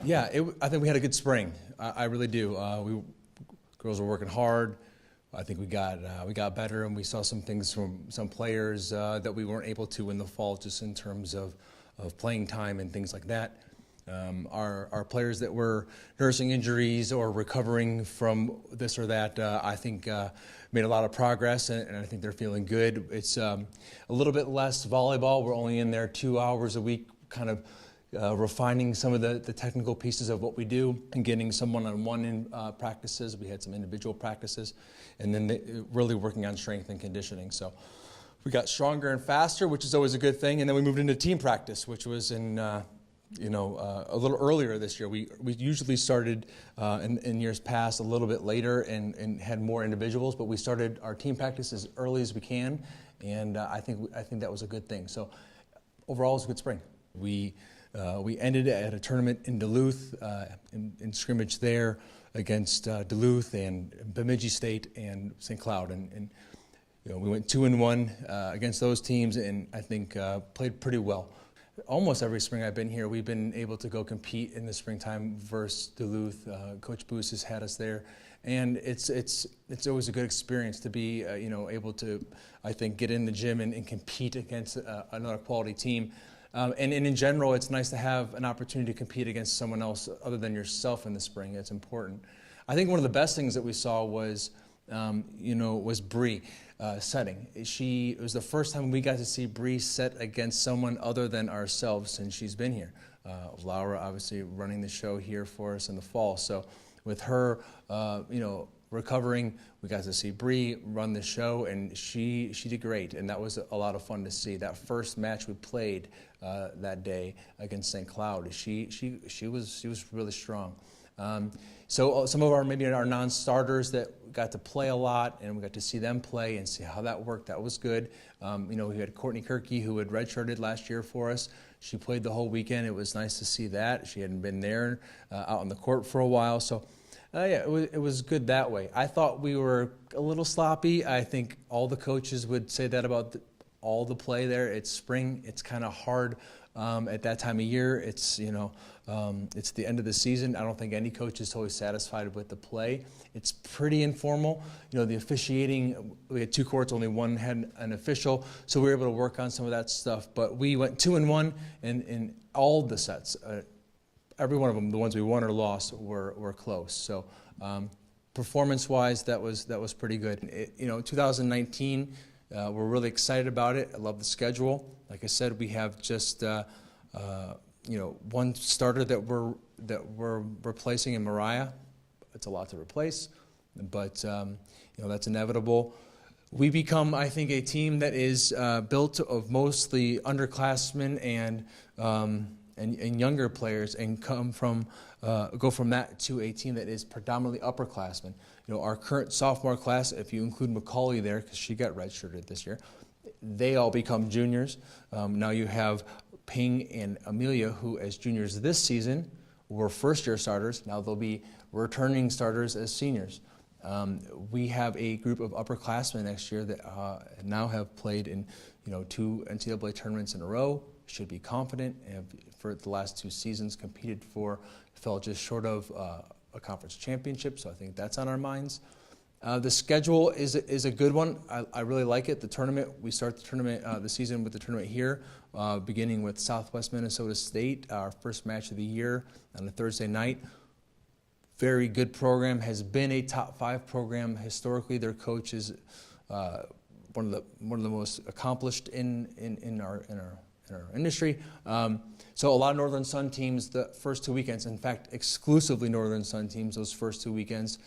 Yeah, I think we had a good spring. I really do. Girls were working hard. I think we got better, and we saw some things from some players that we weren't able to in the fall, just in terms of playing time and things like that. Our players that were nursing injuries or recovering from this or that, I think made a lot of progress, and I think they're feeling good. It's a little bit less volleyball. We're only in there 2 hours a week, kind of refining some of the technical pieces of what we do and getting some one-on-one practices. We had some individual practices, and then really working on strength and conditioning. So we got stronger and faster, which is always a good thing. And then we moved into team practice, which was in a little earlier this year. We usually started in years past a little bit later and had more individuals, but we started our team practice as early as we can, and I think that was a good thing. So overall, it was a good spring. We ended at a tournament in Duluth, in scrimmage there against Duluth and Bemidji State and St. Cloud, and we went 2-1 against those teams, and I think played pretty well. Almost every spring I've been here, we've been able to go compete in the springtime versus Duluth. Coach Boos has had us there, and it's always a good experience to be able to, I think, get in the gym and compete against another quality team. And in general, it's nice to have an opportunity to compete against someone else other than yourself in the spring. It's important. I think one of the best things that we saw was Bree setting. It was the first time we got to see Bree set against someone other than ourselves since she's been here. Laura obviously running the show here for us in the fall. So with her, recovering, we got to see Bree run the show, and she did great, and that was a lot of fun to see. That first match we played that day against St. Cloud, she was really strong. So some of our non-starters that got to play a lot, and we got to see them play and see how that worked. That was good. We had Courtney Kirky, who had redshirted last year for us. She played the whole weekend. It was nice to see that. She hadn't been there out on the court for a while, so. It was good that way. I thought we were a little sloppy. I think all the coaches would say that about all the play there. It's spring. It's kind of hard at that time of year. It's the end of the season. I don't think any coach is totally satisfied with the play. It's pretty informal. The officiating, we had 2 courts, only one had an official, so we were able to work on some of that stuff. But we went 2-1 in all the sets. Every one of them, the ones we won or lost, were close. So performance-wise, that was pretty good. 2019, we're really excited about it. I love the schedule. Like I said, we have just one starter that we're replacing in Mariah. It's a lot to replace, but that's inevitable. We become, I think, a team that is built of mostly underclassmen and younger players, and go from that to a team that is predominantly upperclassmen. Our current sophomore class, if you include Macaulay there, because she got redshirted this year, they all become juniors. Now you have Ping and Amelia, who as juniors this season were first-year starters. Now they'll be returning starters as seniors. We have a group of upperclassmen next year that now have played in 2 NCAA tournaments in a row. Should be confident, and for the last 2 seasons fell just short of a conference championship, so I think that's on our minds. The schedule is a good one. I really like it. The tournament, we start the tournament, the season with the tournament here, beginning with Southwest Minnesota State, our first match of the year on a Thursday night. Very good program, has been a top 5 program historically. Their coach is one of the most accomplished in our industry. So a lot of Northern Sun teams the first 2 weekends, in fact, exclusively Northern Sun teams those first 2 weekends.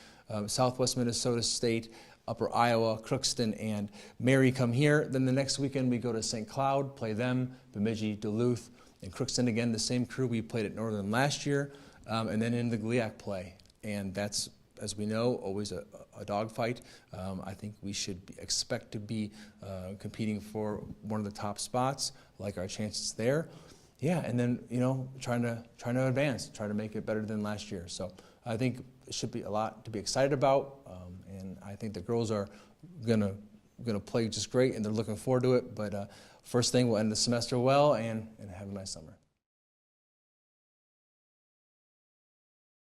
Southwest Minnesota State, Upper Iowa, Crookston, and Mary come here. Then the next weekend we go to St. Cloud, play them, Bemidji, Duluth, and Crookston again, the same crew we played at Northern last year, and then in the GLIAC play. And that's, as we know, always a dogfight. I think we should expect to be competing for one of the top spots, like our chances there. Yeah, and then trying to advance, try to make it better than last year. So I think it should be a lot to be excited about, and I think the girls are gonna play just great, and they're looking forward to it. But first thing, we'll end the semester well and have a nice summer.